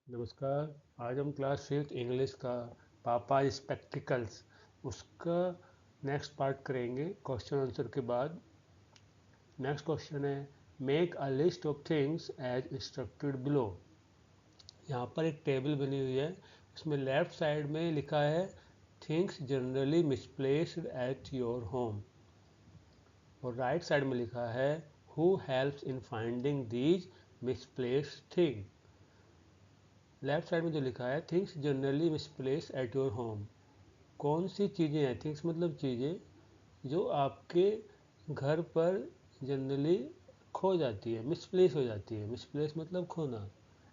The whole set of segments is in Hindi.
नमस्कार। आज हम क्लास 5 इंग्लिश का पापा स्पेक्टिकल्स उसका नेक्स्ट पार्ट करेंगे क्वेश्चन आंसर के बाद। नेक्स्ट क्वेश्चन है make a list of things as instructed below. यहाँ पर एक टेबल बनी हुई है, उसमें लेफ्ट साइड में लिखा है things generally misplaced at your home और राइट साइड में लिखा है who helps in finding these misplaced thing. Left side में जो लिखा है things generally misplace at your home, कौन सी चीज़ें हैं, थिंग्स मतलब चीज़ें जो आपके घर पर जनरली खो जाती है, मिसप्लेस हो जाती है। मिसप्लेस मतलब खोना।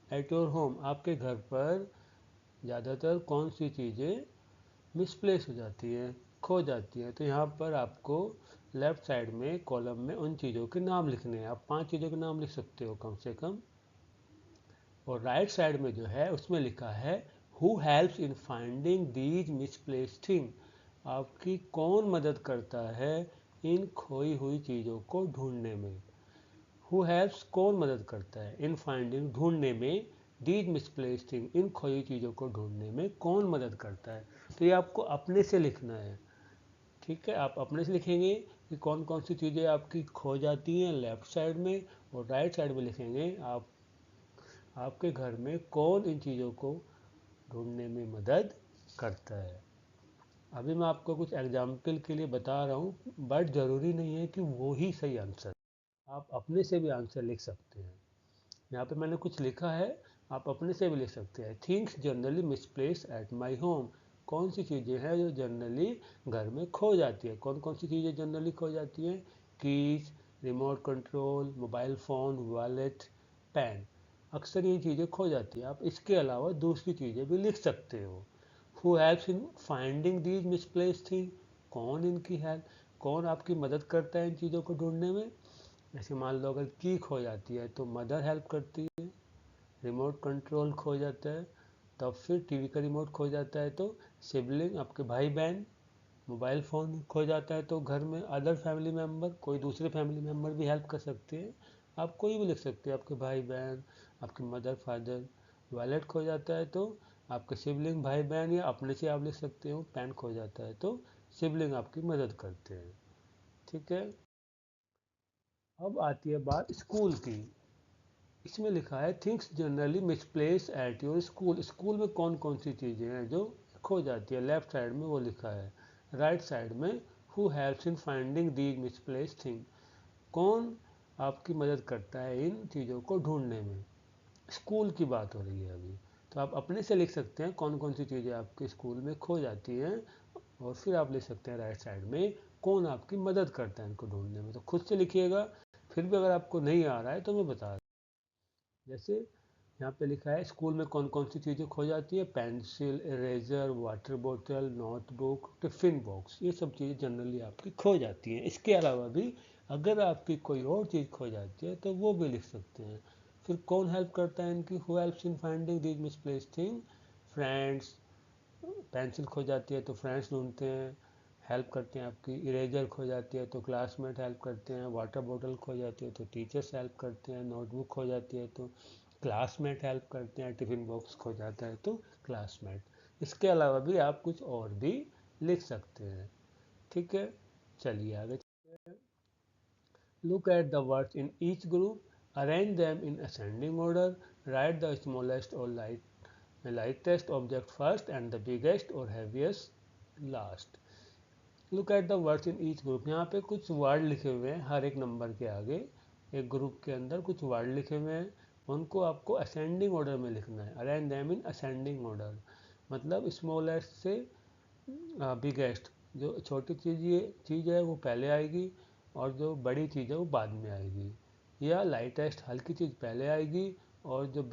एट योर होम आपके घर पर ज़्यादातर कौन सी चीज़ें मिसप्लेस हो जाती हैं, खो जाती हैं। तो यहाँ पर आपको लेफ्ट साइड में कॉलम में उन चीज़ों के नाम लिखने हैं। आप 5 चीज़ों के नाम लिख सकते हो कम से कम। और राइट साइड में जो है उसमें लिखा है who helps in finding these misplaced thing, आपकी कौन मदद करता है इन खोई हुई चीज़ों को ढूंढने में। हु हेल्प्स कौन मदद करता है, इन फाइंडिंग ढूंढने में, दीज मिसप्लेस्ड थिंग इन खोई हुई चीज़ों को ढूंढने में कौन मदद करता है। तो ये आपको अपने से लिखना है। ठीक है, आप अपने से लिखेंगे कि कौन कौन सी चीज़ें आपकी खो जाती हैं लेफ्ट साइड में, और राइट साइड में लिखेंगे आप आपके घर में कौन इन चीज़ों को ढूंढने में मदद करता है। अभी मैं आपको कुछ एग्जाम्पल के लिए बता रहा हूँ, बट ज़रूरी नहीं है कि वो ही सही आंसर, आप अपने से भी आंसर लिख सकते हैं। यहाँ पे मैंने कुछ लिखा है, आप अपने से भी लिख सकते हैं। Things generally misplace at my home, कौन सी चीज़ें हैं जो जनरली घर में खो जाती है। कौन कौन सी चीज़ें जनरली खो जाती हैं, keys, remote control, mobile phone, wallet, pen, अक्सर ये चीज़ें खो जाती हैं। आप इसके अलावा दूसरी चीज़ें भी लिख सकते हो। Who helps in finding these misplace thing, कौन इनकी हेल्प, कौन आपकी मदद करता है इन चीज़ों को ढूंढने में। जैसे मान लो अगर की खो जाती है तो मदर हेल्प करती है, रिमोट कंट्रोल खो जाता है तब फिर टीवी का रिमोट खो जाता है तो सिबलिंग, आपके भाई बहन, मोबाइल फ़ोन खो जाता है तो घर में अदर फैमिली मेम्बर, कोई दूसरे फैमिली मेम्बर भी हेल्प कर सकते हैं। आप कोई भी लिख सकते हैं, आपके भाई बहन, आपके मदर फादर। वॉलेट खो जाता है तो आपके सिबलिंग भाई बहन या अपने से आप लिख सकते हो। पेन खो जाता है तो सिबलिंग आपकी मदद करते हैं। ठीक है, अब आती है बात स्कूल की। इसमें लिखा है things generally misplace at your school, school में कौन कौन सी चीज़ें हैं जो खो जाती है। लेफ्ट साइड में वो लिखा है। राइट साइड में who helps in finding these misplace thing, कौन आपकी मदद करता है इन चीज़ों को ढूंढने में। स्कूल की बात हो रही है अभी, तो आप अपने से लिख सकते हैं कौन कौन सी चीज़ें आपके स्कूल में खो जाती हैं, और फिर आप लिख सकते हैं राइट साइड में कौन आपकी मदद करता है इनको ढूंढने में। तो खुद से लिखिएगा, फिर भी अगर आपको नहीं आ रहा है तो मैं बता रहा हूँ। जैसे यहाँ पे लिखा है स्कूल में कौन कौन सी चीज़ें खो जाती है, पेंसिल, इरेजर, वाटर बोतल, नोटबुक, टिफ़िन बॉक्स, ये सब चीज़ें जनरली आपकी खो जाती हैं। इसके अलावा भी अगर आपकी कोई और चीज़ खो जाती है तो वो भी लिख सकते हैं। फिर कौन हेल्प करता है इनकी, who helps in finding these misplaced thing, friends, pencil खो जाती है तो फ्रेंड्स ढूंढते हैं, हेल्प करते हैं आपकी। इरेजर खो जाती है तो क्लासमेट हेल्प करते हैं। वाटर बोतल खो जाती है तो टीचर्स हेल्प करते हैं। नोटबुक खो जाती है तो क्लासमेट हेल्प करते हैं। टिफ़िन बॉक्स खो जाता है तो क्लासमेट। इसके अलावा भी आप कुछ और भी लिख सकते हैं। ठीक है, चलिए आगे। Look at the words in each group, arrange them in ascending order, right the smallest और lightest object first and the biggest or heaviest last. Look at the words in each group, यहाँ पे कुछ वर्ड लिखे हुए हैं हर एक नंबर के आगे। एक ग्रुप के अंदर कुछ वर्ड लिखे हुए हैं, उनको आपको असेंडिंग ऑर्डर में लिखना है। Arrange them in ascending order मतलब स्मॉलेस्ट से बिगेस्ट, जो छोटी चीज़ है वो पहले आएगी और जो बड़ी चीज़ है वो बाद में आएगी। या लाइटेस्ट, हल्की चीज़ पहले आएगी और जो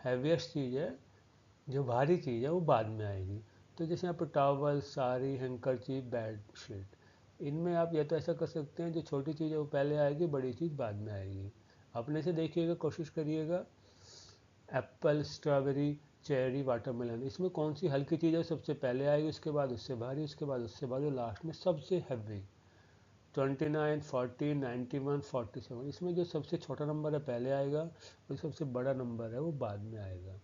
हैवीएस्ट चीज़ है, जो भारी चीज़ है वो बाद में आएगी। तो जैसे यहाँ पर towel, sari, handkerchief, bed sheet, इनमें आप या तो ऐसा कर सकते हैं जो छोटी चीज़ है वो पहले आएगी, बड़ी चीज़ बाद में आएगी। अपने से देखिएगा, कोशिश करिएगा। एप्पल, स्ट्रॉबेरी, चेरी, वाटरमेलन, इसमें कौन सी हल्की चीज़ है सबसे पहले आएगी, उसके बाद उससे भारी, उसके बाद उससे भारी, लास्ट में सबसे हैवी। 29, 40, 91, 47, इसमें जो सबसे छोटा नंबर है पहले आएगा और सबसे बड़ा नंबर है वो बाद में आएगा।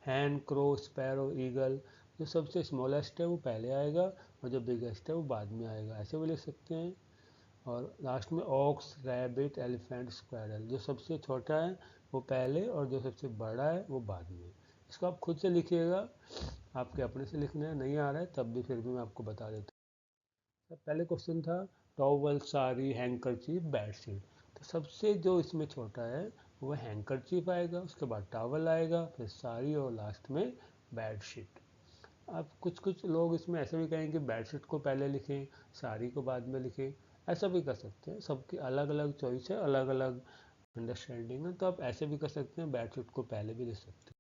हैन, क्रो, स्पैरो, ईगल। जो सबसे स्मॉलेस्ट है वो पहले आएगा और जो बिगेस्ट है वो बाद में आएगा, ऐसे भी लिख सकते हैं। और लास्ट में ऑक्स, रैबिट, एलिफेंट, स्क्वायरल। जो सबसे छोटा है वो पहले और जो सबसे बड़ा है वो बाद में। इसको आप खुद से लिखिएगा, आपके अपने से लिखना है, नहीं आ रहा है तब भी फिर भी मैं आपको बता देता हूँ। पहले क्वेश्चन था टॉवल, साड़ी, हैंकरचीफ, बेडशीट। तो सबसे जो इसमें छोटा है वो हैंकरचीफ आएगा, उसके बाद टॉवल आएगा, फिर साड़ी और लास्ट में बेडशीट। अब कुछ कुछ लोग इसमें ऐसे भी कहेंगे बेडशीट को पहले लिखें, साड़ी को बाद में लिखें, ऐसा भी कर सकते हैं। सबकी अलग अलग चॉइस है, अलग अलग अंडरस्टैंडिंग है, तो आप ऐसे भी कर सकते हैं, बेडशीट को पहले भी लिख सकते हैं।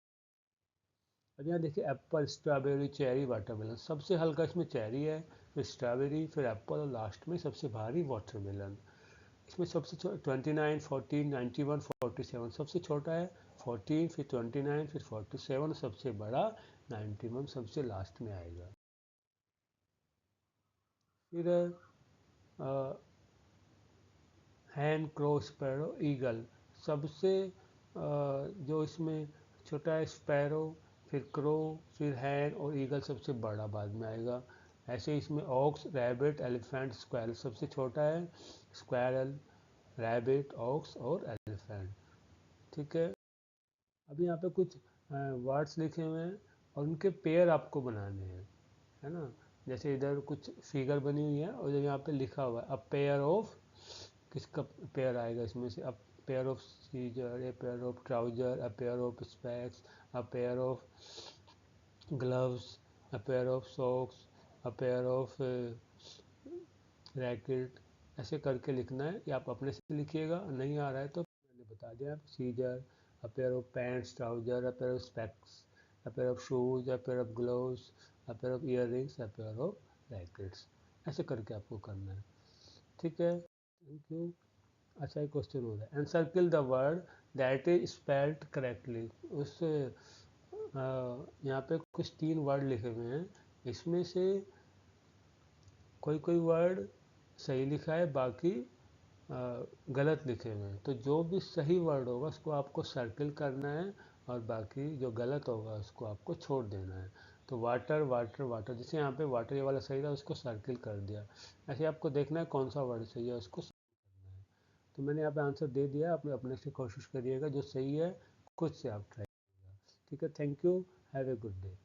अब यहाँ देखिए एप्पल, स्ट्रॉबेरी, चेरी, वाटरमेलन। सबसे हल्का इसमें चेरी है, फिर स्ट्रॉबेरी, फिर एप्पल और लास्ट में सबसे भारी वाटरमेलन। इसमें सबसे 29, 14, 91, 47। सबसे छोटा है 14, फिर 29, फिर 47, सबसे बड़ा 91 सबसे लास्ट में आएगा। फिर हैन, क्रो, स्पैरो, ईगल। सबसे जो इसमें छोटा है स्पैरो, फिर क्रो, फिर हैन और ईगल सबसे बड़ा बाद में आएगा। ऐसे इसमें ऑक्स, रैबिट, एलिफेंट, स्क्वायरल। सबसे छोटा है स्क्वायरल, रैबिट, ऑक्स और एलिफेंट। ठीक है। अभी यहाँ पे कुछ वर्ड्स लिखे हुए हैं और उनके पेयर आपको बनाने हैं, है ना। जैसे इधर कुछ फिगर बनी हुई है और यहाँ पे लिखा हुआ है अ पेयर ऑफ, किसका पेयर आएगा इसमें से, a pair of scissor, a pair of trouser, a pair of specs, a pair of gloves, a pair of socks, a pair of racket. ऐसे करके लिखना है, या आप अपने से लिखिएगा, नहीं आ रहा है तो मैंने बता दिया। आप scissor, a pair of pants, trouser, a pair of specs, a pair of shoes, a pair of gloves, a pair of earrings, a pair of rackets. ऐसे करके आपको करना है। ठीक है, थैंक यू। अच्छा एक क्वेश्चन हो रहा है, encircle the word that is spelled correctly. उस यहाँ पे कुछ 3 वर्ड लिखे हुए हैं, इसमें से कोई कोई वर्ड सही लिखा है, बाकी गलत लिखे हुए हैं। तो जो भी सही वर्ड होगा उसको आपको सर्किल करना है और बाकी जो गलत होगा उसको आपको छोड़ देना है। तो वाटर, वाटर, वाटर, जैसे यहाँ पे वाटर ये वाला सही था उसको सर्किल कर दिया। ऐसे आपको देखना है कौन सा वर्ड सही है उसको करना है। तो मैंने यहाँ पे आंसर दे दिया, आप अपने से कोशिश करिएगा, जो सही है खुद से आप ट्राई करिएगा। ठीक है, thank you, have a good day.